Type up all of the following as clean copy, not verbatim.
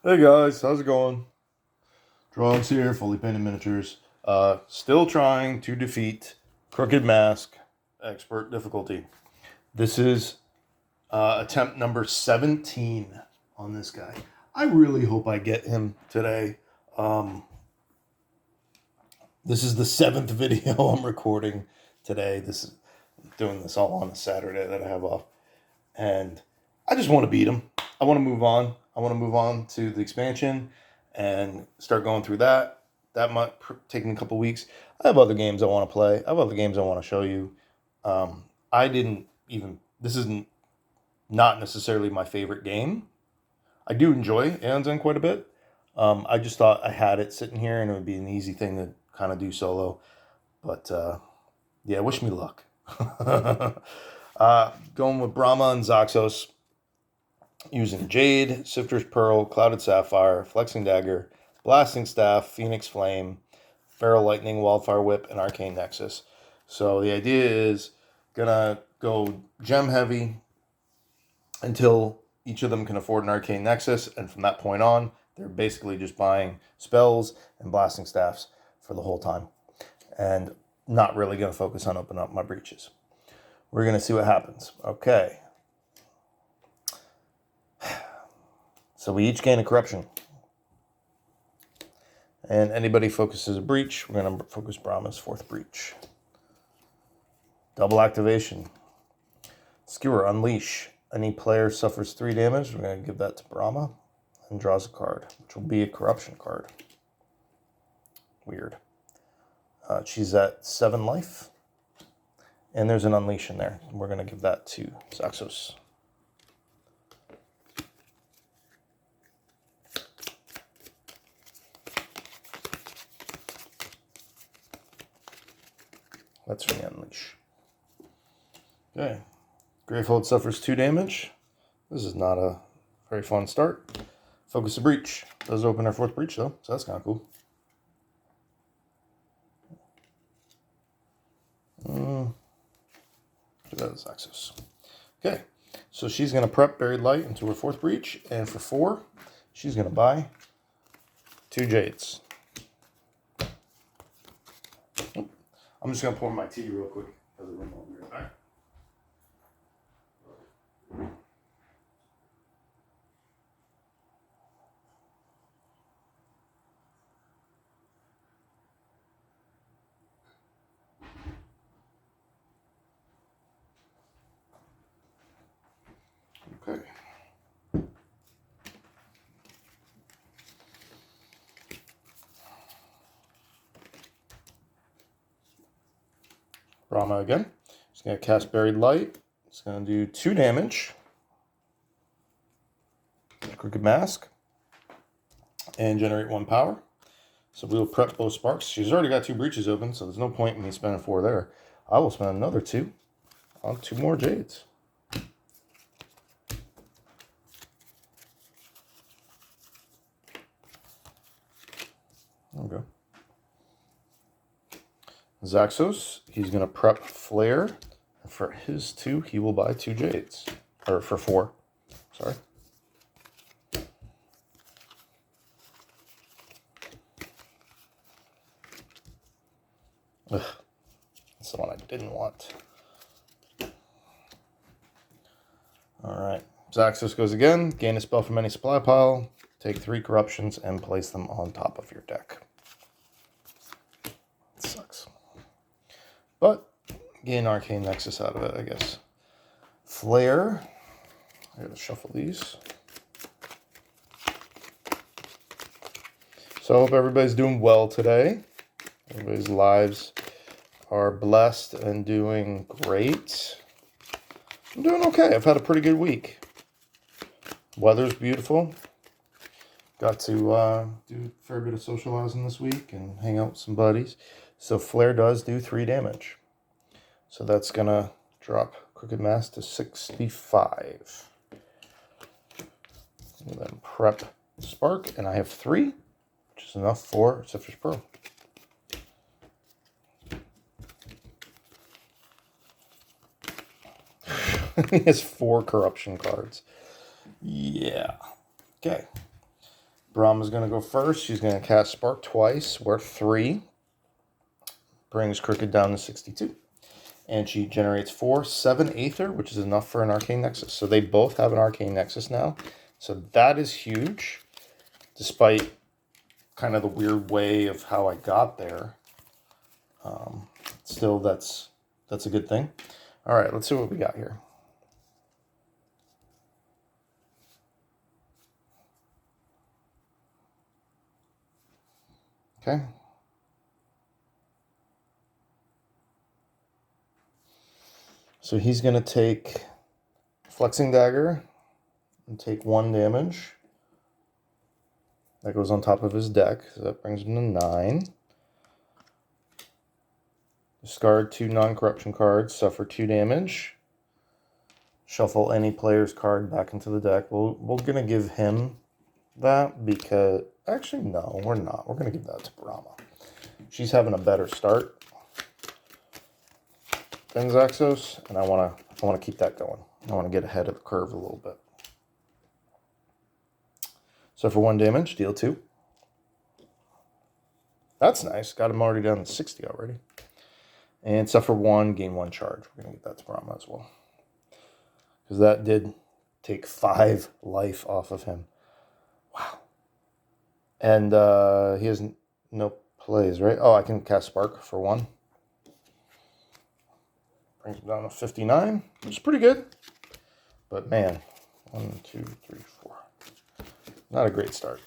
Hey guys, how's it going? Drones here, fully painted miniatures. Still trying to defeat Crooked Mask, expert difficulty. This is attempt number 17 on this guy. I really hope I get him today. Um, this is the seventh video I'm recording today. This is doing this all on a Saturday that I have off, and I just want to beat him. I want to move on. I want to move on to the expansion and start going through that. That might take me a couple weeks. I have other games I want to play. I have other games I want to show you. I didn't even. This isn't not necessarily my favorite game. I do enjoy Aeons quite a bit. I just thought I had it sitting here and it would be an easy thing to kind of do solo. But yeah, wish me luck. Going with Brahma and Zaxos, using Jade, Sifter's Pearl, Clouded Sapphire, Flexing Dagger, Blasting Staff, Phoenix Flame, Feral Lightning, Wildfire Whip, and Arcane Nexus. So the idea is gonna go gem heavy until each of them can afford an Arcane Nexus, and from that point on, they're basically just buying spells and blasting staffs for the whole time, and not really gonna focus on opening up my breaches. We're gonna see what happens. Okay. So we each gain a corruption. And anybody focuses a breach, we're going to focus Brahma's fourth breach. Double activation. Skewer, unleash. Any player suffers 3 damage. We're going to give that to Brahma and draws a card, which will be a corruption card. Weird. She's at 7 life. And there's an unleash in there. We're going to give that to Zaxos. That's for the unleash. Okay. Gravehold suffers 2 damage. This is not a very fun start. Focus the breach. Does open our 4th breach though, so that's kind of cool. That is access. Okay, so she's going to prep Buried Light into her 4th breach, and for 4, she's going to buy 2 Jades. I'm just going to pour my tea real quick. I'll be right back. Okay. Brahma again. Just going to cast Buried Light. It's going to do 2 damage. Crooked Mask. And generate 1 power. So we will prep both sparks. She's already got 2 breaches open, so there's no point in me spending 4 there. I will spend another 2 on 2 more Jades. There we go. Zaxos, he's going to prep Flare. For his 2, he will buy 2 Jades. Or for 4. Sorry. Ugh. That's the one I didn't want. Alright. Zaxos goes again. Gain a spell from any supply pile. Take 3 corruptions and place them on top of your deck. It sucks. But gain Arcane Nexus out of it, I guess. Flare. I gotta shuffle these. So I hope everybody's doing well today. Everybody's lives are blessed and doing great. I'm doing okay. I've had a pretty good week. Weather's beautiful. Got to do a fair bit of socializing this week and hang out with some buddies. So Flare does do 3 damage. So that's going to drop Crooked Mask to 65. And then prep Spark, and I have 3, which is enough for Sifter's Pearl. He has 4 corruption cards. Yeah. Okay. Brahma's going to go first. She's going to cast Spark twice, worth 3. Brings Crooked down to 62. And she generates 4, 7 Aether, which is enough for an Arcane Nexus. So they both have an Arcane Nexus now. So that is huge, despite kind of the weird way of how I got there. Still, that's a good thing. All right, let's see what we got here. Okay. So he's going to take Flexing Dagger and take 1 damage. That goes on top of his deck, so that brings him to 9. Discard 2 non-corruption cards, suffer 2 damage. Shuffle any player's card back into the deck. We're going to give him that because... Actually, no, we're not. We're going to give that to Brahma. She's having a better start than Zaxos, and I want to keep that going. I want to get ahead of the curve a little bit. So for 1 damage, deal 2. That's nice. Got him already down to 60 already. And suffer 1, gain 1 charge. We're going to get that to Brahma as well. Because that did take 5 life off of him. Wow. And he has no plays, right? Oh, I can cast Spark for 1. Brings him down to 59, which is pretty good. But man, 1, 2, 3, 4. Not a great start.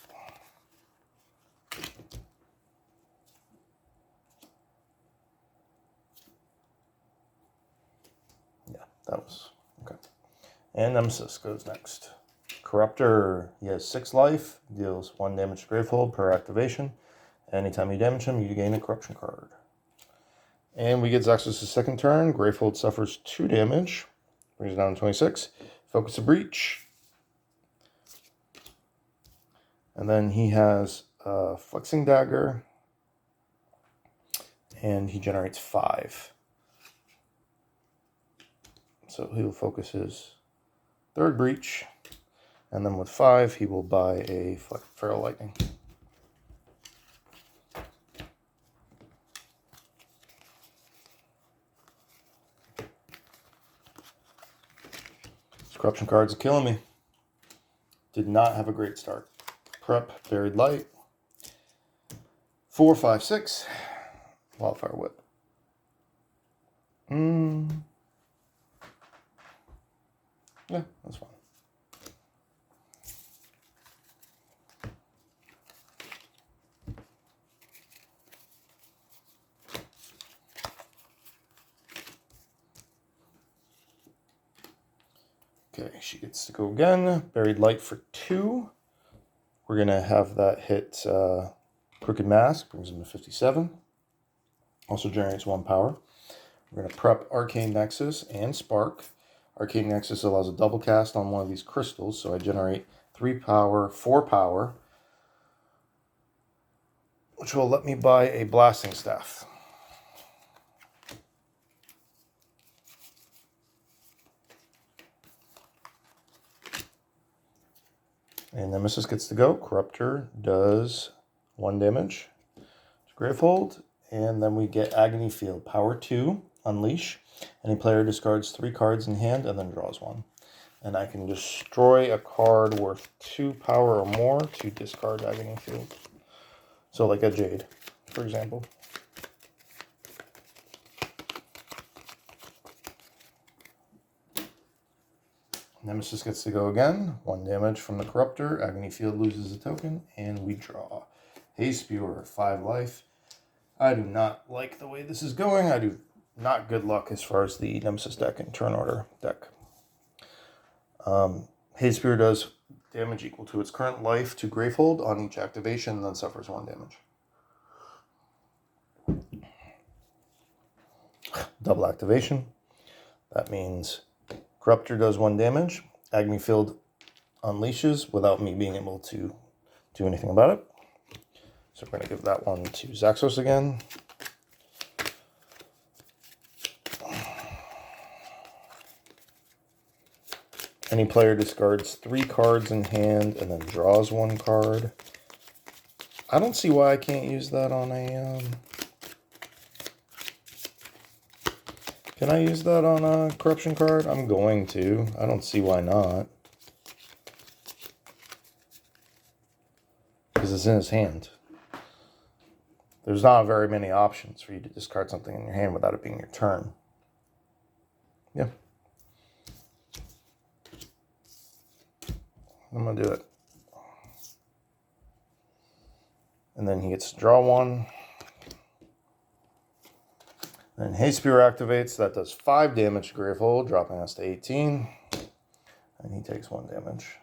Yeah, that was okay. And Nemesis goes next. Corruptor, he has 6 life, deals 1 damage to Gravehold per activation. Anytime you damage him, you gain a corruption card. And we get Zaxos' second turn. Gravehold suffers 2 damage, brings it down to 26. Focus of Breach. And then he has a Flexing Dagger, and he generates 5. So he'll focus his 3rd Breach, and then with 5, he will buy a Feral Lightning. These corruption cards are killing me. Did not have a great start. Prep, Buried Light. 4, 5, 6. Wildfire Whip. Yeah, that's fine. Okay, she gets to go again. Buried Light for 2. We're going to have that hit Crooked Mask, brings him to 57. Also generates 1 power. We're going to prep Arcane Nexus and Spark. Arcane Nexus allows a double cast on one of these crystals, so I generate 3 power, 4 power, which will let me buy a Blasting Staff. And Nemesis gets to go. Corruptor does 1 damage to Gravehold. And then we get Agony Field. Power 2, Unleash. Any player discards 3 cards in hand and then draws 1. And I can destroy a card worth 2 power or more to discard Agony Field. So like a Jade, for example. Nemesis gets to go again. 1 damage from the Corruptor. Agony Field loses a token, and we draw. Haze Spewer, 5 life. I do not like the way this is going. I do not good luck as far as the Nemesis deck and turn order deck. Haze Spewer does damage equal to its current life to Gravehold on each activation, and then suffers 1 damage. Double activation. That means Corruptor does 1 damage. Agony Field unleashes without me being able to do anything about it. So we're going to give that one to Zaxos again. Any player discards 3 cards in hand and then draws 1 card. I don't see why I can't use that on a... Can I use that on a corruption card? I'm going to. I don't see why not. Because it's in his hand. There's not very many options for you to discard something in your hand without it being your turn. Yeah. I'm going to do it. And then he gets to draw 1. Then Haze Spear activates. That does 5 damage to Gravehold, dropping us to 18. And he takes 1 damage.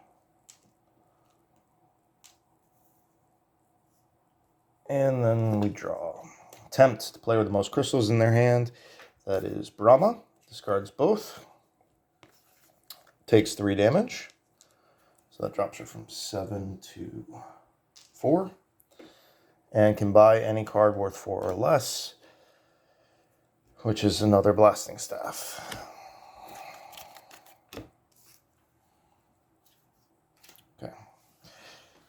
And then we draw. Attempt to play with the most crystals in their hand. That is Brahma. Discards both. Takes 3 damage. So that drops her from 7 to 4. And can buy any card worth 4 or less, which is another Blasting Staff. Okay.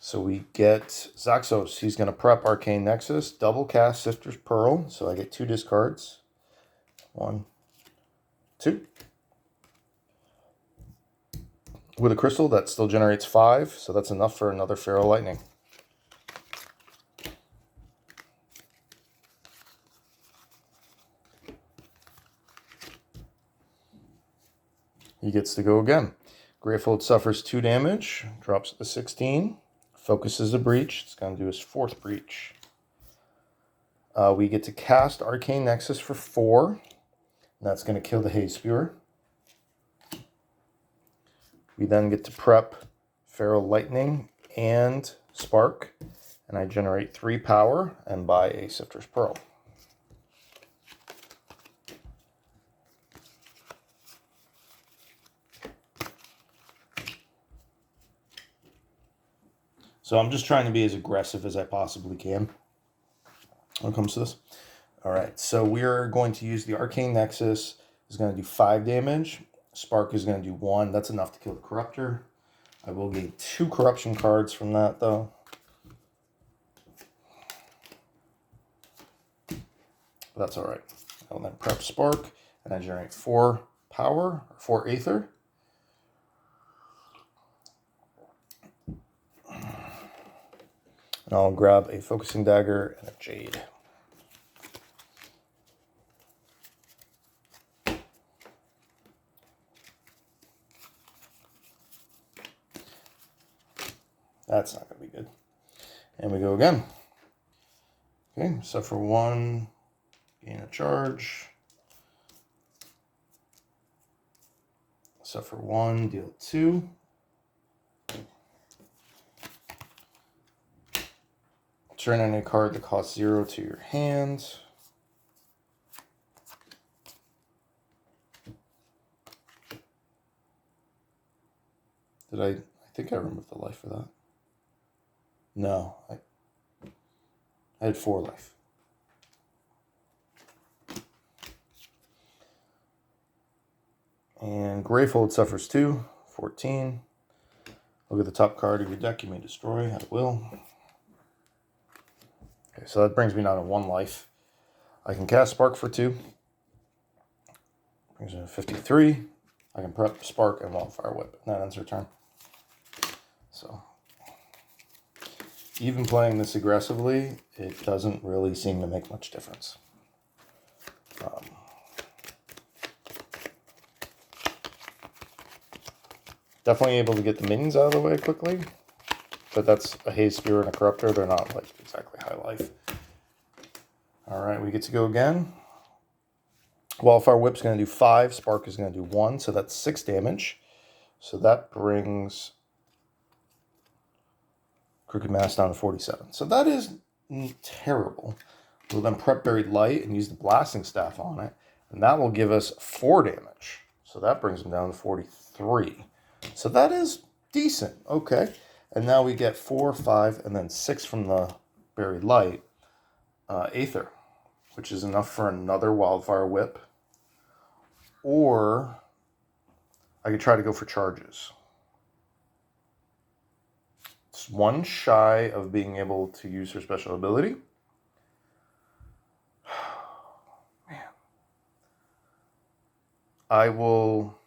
So we get Zaxos. He's going to prep Arcane Nexus, double cast Sifter's Pearl. So I get 2 discards. 1, 2. With a crystal, that still generates 5. So that's enough for another Feral Lightning. He gets to go again. Gravehold suffers 2 damage, drops to 16, focuses a breach. It's going to do his 4th breach. We get to cast Arcane Nexus for 4. And that's going to kill the Haze Spewer. We then get to prep Feral Lightning and Spark. And I generate 3 power and buy a Sifter's Pearl. So I'm just trying to be as aggressive as I possibly can when it comes to this. All right, so we're going to use the Arcane Nexus. It's going to do 5 damage. Spark is going to do 1. That's enough to kill the Corruptor. I will gain 2 corruption cards from that, though. But that's all right. I will then prep Spark, and I generate 4 power, 4 Aether. And I'll grab a Focusing Dagger and a Jade. That's not going to be good. And we go again. Okay, suffer 1, gain a charge. Suffer 1, deal 2. Turn any card that costs 0 to your hand. I think I removed the life for that. No, I had 4 life. And Gravehold suffers 2, 14. Look at the top card of your deck. You may destroy at will. Okay, so that brings me down to 1 life. I can cast Spark for 2. Brings me to 53. I can prep Spark and Wildfire Whip. And that ends her turn. So, even playing this aggressively, it doesn't really seem to make much difference. Definitely able to get the minions out of the way quickly. But that's a Haze Spear and a Corruptor. They're not like exactly high life. Alright, we get to go again. Wildfire Whip's going to do 5. Spark is going to do 1. So that's 6 damage. So that brings Crooked Mass down to 47. So that is terrible. We'll then prep Buried Light and use the Blasting Staff on it. And that will give us 4 damage. So that brings him down to 43. So that is decent. Okay. And now we get 4, 5, and then 6 from the Buried Light. Aether, which is enough for another Wildfire Whip. Or I could try to go for charges. It's one shy of being able to use her special ability. Man. I will...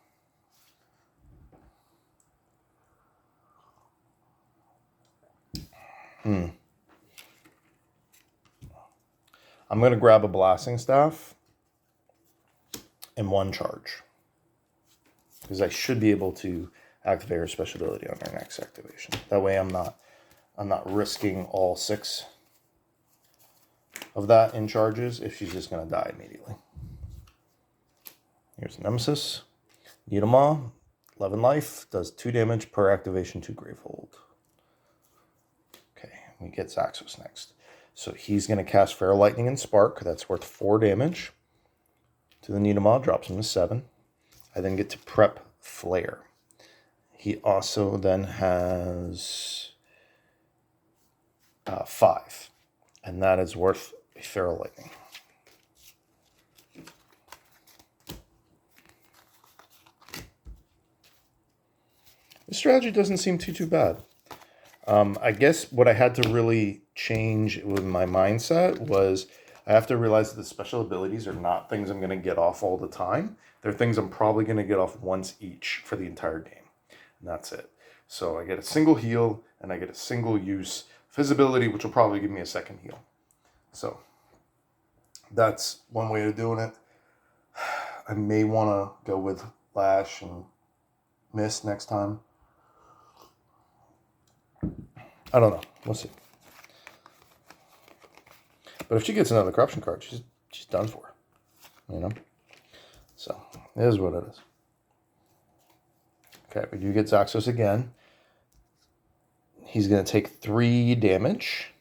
I'm going to grab a blasting staff and one charge, because I should be able to activate her special ability on her next activation. That way I'm not risking all 6 of that in charges if she's just going to die immediately. Here's Nemesis. Needlemaw, 11 life, does 2 damage per activation to Gravehold. Okay, we get Zaxos next. So he's going to cast Feral Lightning and Spark. That's worth 4 damage to the Needlemaw, drops him to 7. I then get to prep Flare. He also then has 5, and that is worth a Feral Lightning. This strategy doesn't seem too bad. I guess what I had to really change with my mindset was I have to realize that the special abilities are not things I'm going to get off all the time. They're things I'm probably going to get off once each for the entire game. And that's it. So I get a single heal and I get a single use visibility, which will probably give me a second heal. So that's one way of doing it. I may want to go with Lash and Miss next time. I don't know. We'll see. But if she gets another corruption card, she's done for. You know? So, it is what it is. Okay, we do get Zaxos again. He's going to take 3 damage.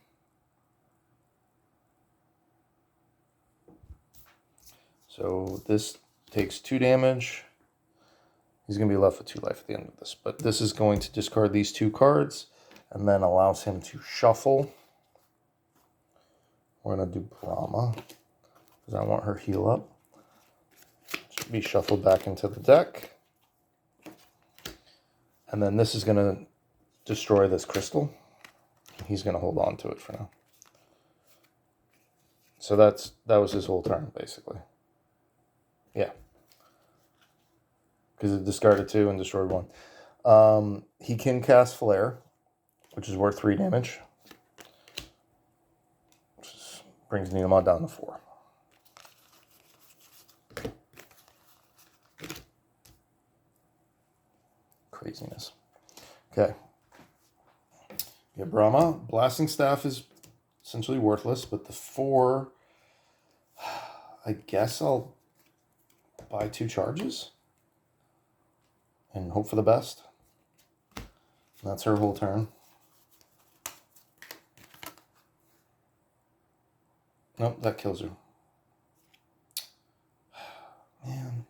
So, this takes 2 damage. He's going to be left with 2 life at the end of this. But this is going to discard these 2 cards and then allows him to shuffle. We're going to do Brahma because I want her heal up. Should be shuffled back into the deck. And then this is going to destroy this crystal. He's going to hold on to it for now. So that was his whole turn, basically. Yeah. Because it discarded 2 and destroyed 1. He can cast Flare, which is worth 3 damage. Which brings Needlemaw down to 4. Craziness. Okay. Yeah, Brahma. Blasting Staff is essentially worthless, but the 4, I guess I'll buy 2 charges and hope for the best. That's her whole turn. Nope, that kills her. Man.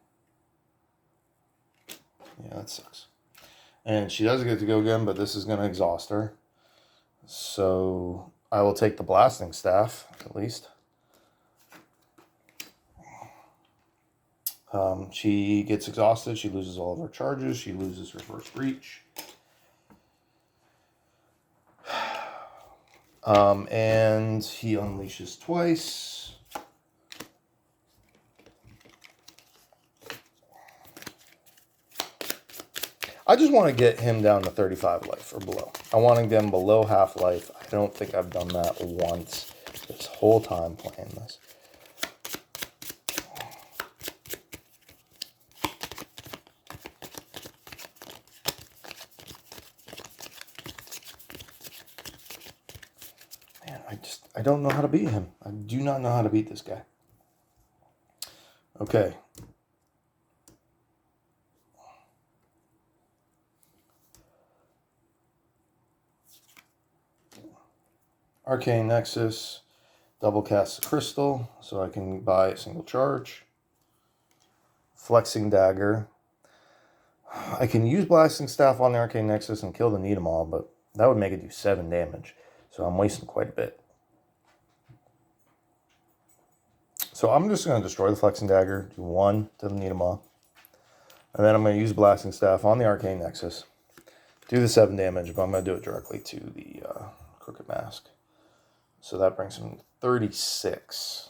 Yeah, that sucks. And she does get to go again, but this is going to exhaust her. So I will take the Blasting Staff, at least. She gets exhausted. She loses all of her charges. She loses her first reach. And he unleashes twice. I just want to get him down to 35 life or below. I want to get him below half life. I don't think I've done that once this whole time playing this. Man, I don't know how to beat him. I do not know how to beat this guy. Okay. Arcane Nexus, double cast the crystal, so I can buy a single charge. Flexing Dagger. I can use Blasting Staff on the Arcane Nexus and kill the Needlemaw, but that would make it do 7 damage, so I'm wasting quite a bit. So I'm just going to destroy the Flexing Dagger, do 1 to the Needlemaw. And then I'm going to use Blasting Staff on the Arcane Nexus. Do the 7 damage, but I'm going to do it directly to the Crooked Mask. So that brings him 36.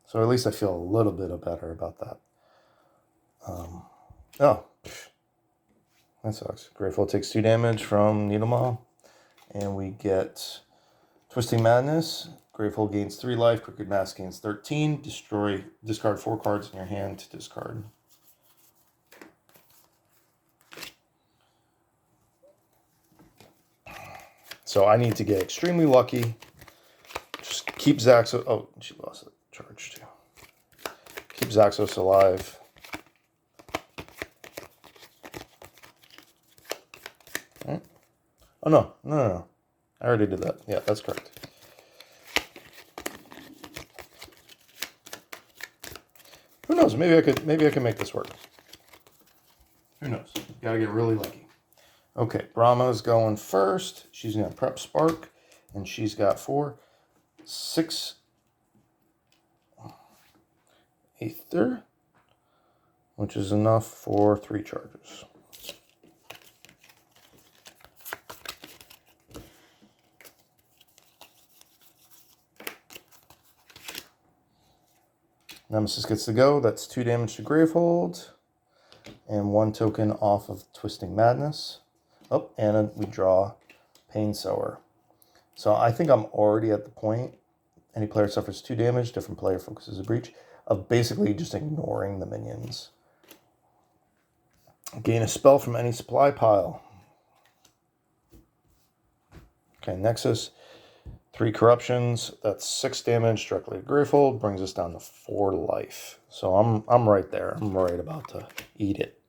So at least I feel a little bit better about that. Oh, that sucks. Grateful takes 2 damage from Needle Maw. And we get Twisting Madness. Grateful gains 3 life. Crooked Mask gains 13. Discard 4 cards in your hand to discard. So I need to get extremely lucky. Just keep Zaxos. Oh, she lost the charge too. Keep Zaxos alive. Right. Oh no. I already did that. Yeah, that's correct. Who knows? Maybe I could make this work. Who knows? Gotta get really lucky. Okay, Brahma's going first. She's gonna prep Spark, and she's got 4, 6 Aether, which is enough for 3 charges. Nemesis gets to go. That's 2 damage to Gravehold. And 1 token off of Twisting Madness. Oh, and we draw Pain Sower. So I think I'm already at the point, any player suffers 2 damage, different player focuses a breach, of basically just ignoring the minions. Gain a spell from any supply pile. Okay, Nexus. 3 corruptions, that's 6 damage directly to Gravehold, brings us down to 4 life. So I'm right there. I'm right about to eat it.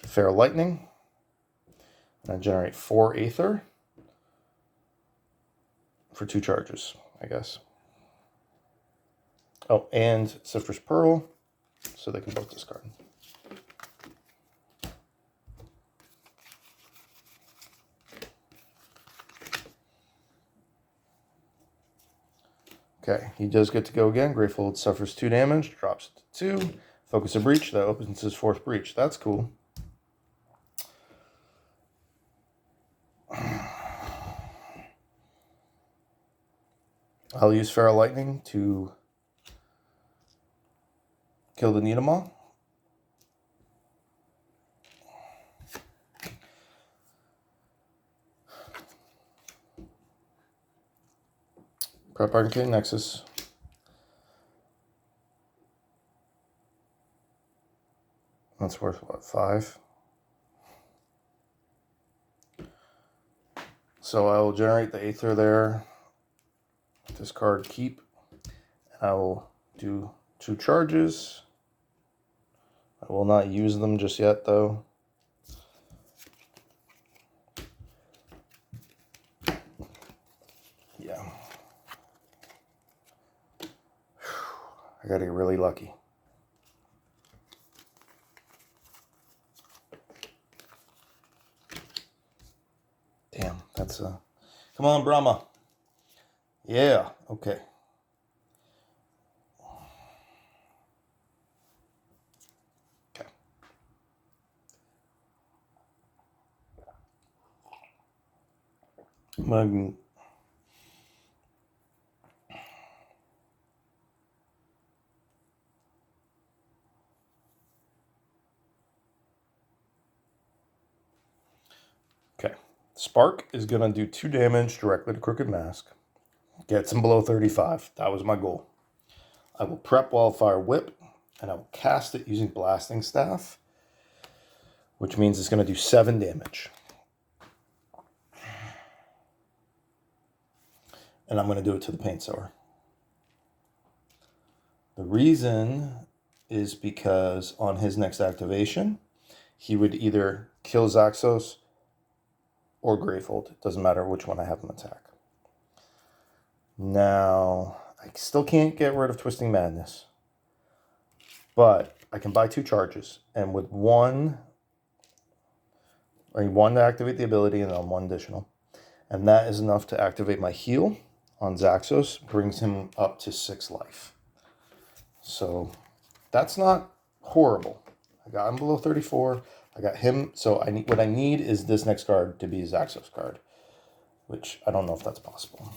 Fair Lightning. And I generate 4 Aether for 2 charges, I guess. Oh, and Sifter's Pearl, so they can both discard. Okay, he does get to go again. Gravehold suffers 2 damage, drops to 2. Focus a breach, that opens his 4th breach. That's cool. I'll use Feral Lightning to kill the Needle Maw. Prep Arcane Nexus. That's worth what, 5? So I will generate the Aether there. Discard keep. And I will do 2 charges. I will not use them just yet though. Yeah. I gotta get really lucky. Damn, that's come on, Brahma. Yeah, okay. Okay. Okay. Spark is going to do 2 damage directly to Crooked Mask. Gets him below 35. That was my goal. I will prep Wildfire Whip, and I will cast it using Blasting Staff, which means it's going to do 7 damage. And I'm going to do it to the Pain Sower. The reason is because on his next activation, he would either kill Zaxos or Gravehold. It doesn't matter which one I have him attack. Now, I still can't get rid of Twisting Madness. But I can buy 2 charges. And with 1, I need 1 to activate the ability and then 1 additional. And that is enough to activate my heal on Zaxos. Brings him up to 6 life. So that's not horrible. I got him below 34. I got him. So what I need is this next card to be a Zaxos card, which I don't know if that's possible.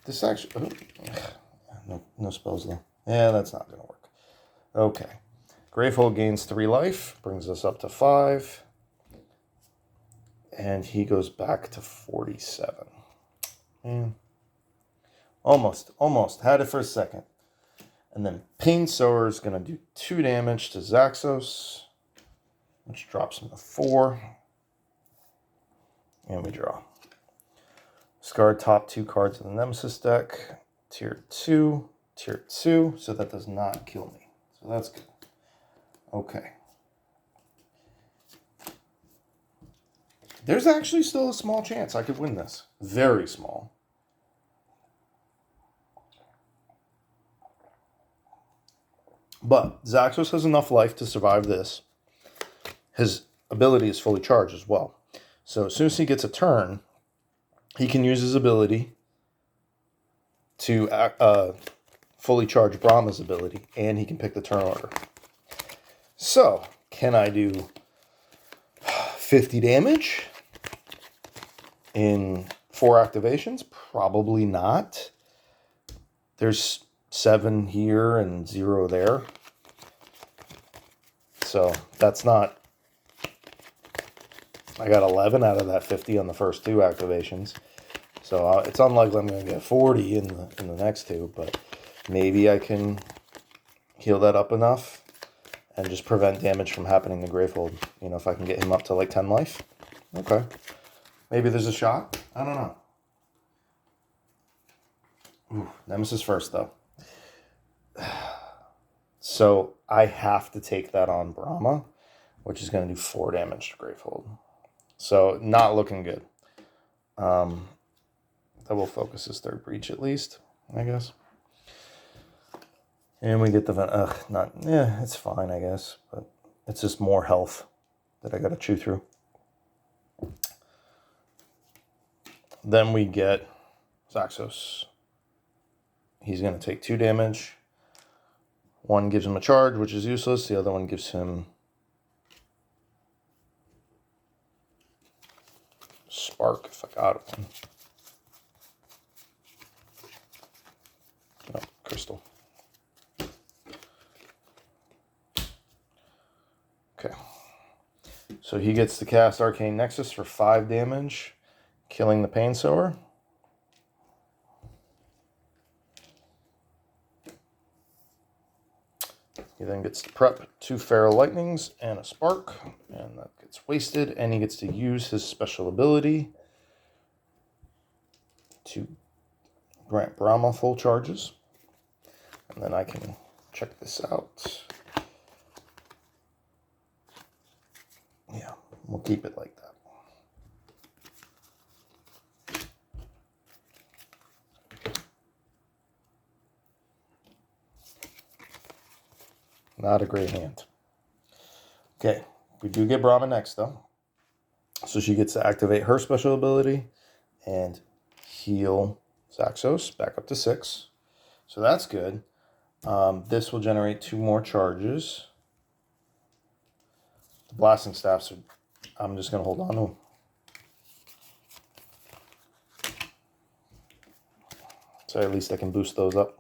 This actually, no spells though. Yeah, that's not going to work. Okay. Gravehold gains 3 life, brings us up to 5. And he goes back to 47. Man. Almost. Had it for a second. And then Pain Sower is going to do 2 damage to Zaxos, which drops him to 4. And we draw. Discard top 2 cards of the Nemesis deck. Tier 2. So that does not kill me. So that's good. Okay. There's actually still a small chance I could win this. Very small. But Zaxos has enough life to survive this. His ability is fully charged as well. So as soon as he gets a turn, he can use his ability to fully charge Brahma's ability, and he can pick the turn order. So, can I do 50 damage in 4 activations? Probably not. There's 7 here and 0 there. So, that's not... I got 11 out of that 50 on the first 2 activations. So, it's unlikely I'm going to get 40 in the next 2, but maybe I can heal that up enough and just prevent damage from happening to Gravehold. You know, if I can get him up to like 10 life. Okay. Maybe there's a shot. I don't know. Ooh, Nemesis first, though. So I have to take that on Brahma, which is going to do 4 damage to Gravehold. So not looking good. That will focus his 3rd breach at least, I guess. And we get the... it's fine, I guess. But it's just more health that I got to chew through. Then we get Zaxos. He's going to take 2 damage. One gives him a charge, which is useless. The other one gives him Spark, if I got one. No, Crystal. Okay. So he gets to cast Arcane Nexus for 5 damage, killing the Pain Sower. He then gets to prep 2 Feral Lightnings and a Spark, and that gets wasted, and he gets to use his special ability to grant Brahma full charges. And then I can check this out. Yeah, we'll keep it like that. Not a great hand. Okay, we do get Brahma next, though. So she gets to activate her special ability and heal Zaxos back up to 6. So that's good. This will generate 2 more charges. The Blasting Staffs, I'm just going to hold on to them. So at least I can boost those up.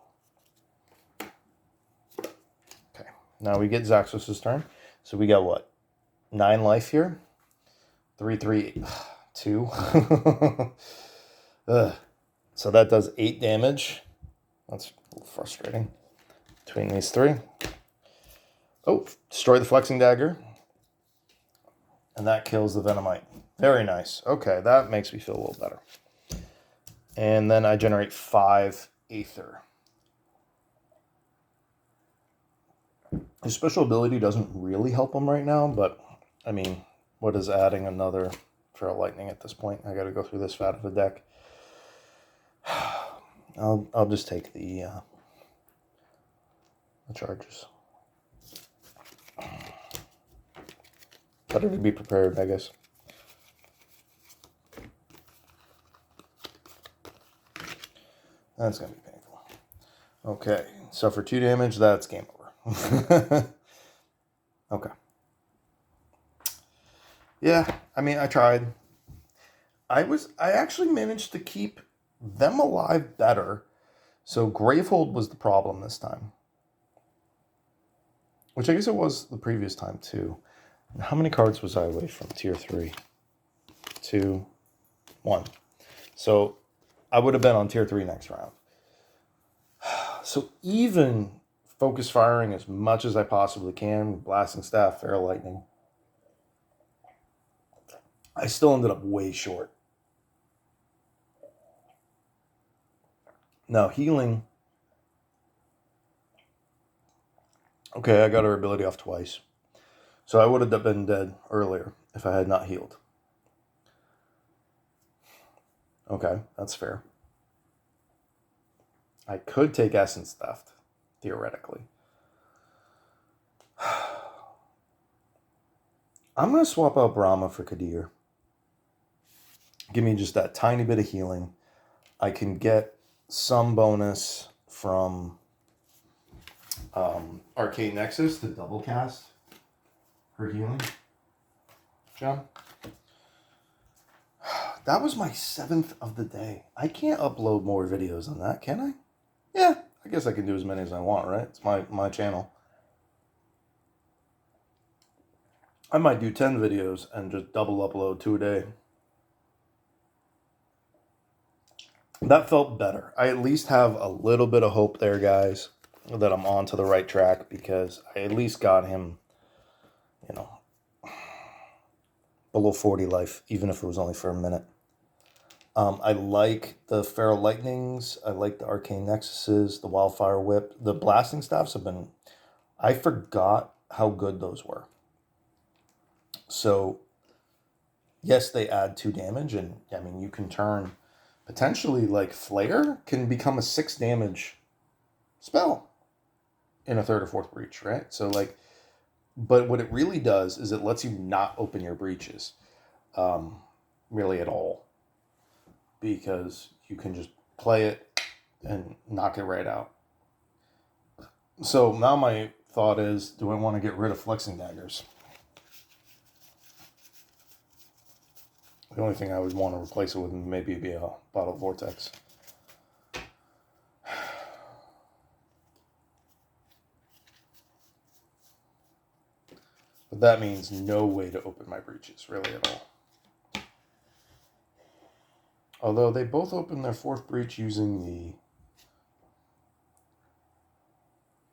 Now we get Zaxos' turn. So we got what? 9 life here. 3, 3, 2. So that does 8 damage. That's a little frustrating. Between these 3. Oh, destroy the Flexing Dagger. And that kills the Venomite. Very nice. Okay, that makes me feel a little better. And then I generate 5 Aether. His special ability doesn't really help him right now, but, I mean, what is adding another Feral Lightning at this point? I gotta go through this fat of a deck. I'll just take the charges. Better to be prepared, I guess. That's gonna be painful. Okay, Suffer 2 damage. That's game over. Okay. Yeah, I mean, I tried. I actually managed to keep them alive better. So Gravehold was the problem this time. Which I guess it was the previous time too. How many cards was I away from tier 3? 2, 1. So I would have been on tier 3 next round. So even focus firing as much as I possibly can, blasting staff, fair lightning, I still ended up way short. Now healing. Okay, I got her ability off twice. So I would have been dead earlier if I had not healed. Okay, that's fair. I could take Essence Theft, theoretically. I'm going to swap out Brahma for Kadir. Give me just that tiny bit of healing. I can get some bonus from Arcane Nexus to double cast her healing. John? That was my 7th of the day. I can't upload more videos than that, can I? Yeah, I guess I can do as many as I want, right? It's my channel. I might do 10 videos and just double upload 2 a day. That felt better. I at least have a little bit of hope there, guys, that I'm on to the right track, because I at least got him, below 40 life, even if it was only for a minute. I like the Feral Lightnings. I like the Arcane Nexuses, the Wildfire Whip. The Blasting Staffs have been... I forgot how good those were. So, yes, they add 2 damage, and, I mean, you can turn... Potentially, like, Flare can become a 6 damage spell in a 3rd or 4th breach, right? So, like... But what it really does is it lets you not open your breaches, really at all. Because you can just play it and knock it right out. So now my thought is, do I want to get rid of Flexing Daggers? The only thing I would want to replace it with maybe be a Bottle Vortex. But that means no way to open my breaches, really at all. Although they both open their 4th breach using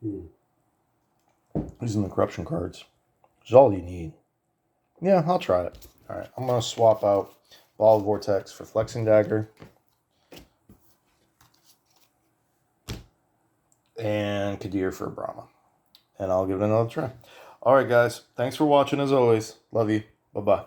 the corruption cards, which is all you need. Yeah, I'll try it. All right, I'm going to swap out Ball of Vortex for Flexing Dagger. And Kadir for Brahma. And I'll give it another try. All right, guys. Thanks for watching as always. Love you. Bye-bye.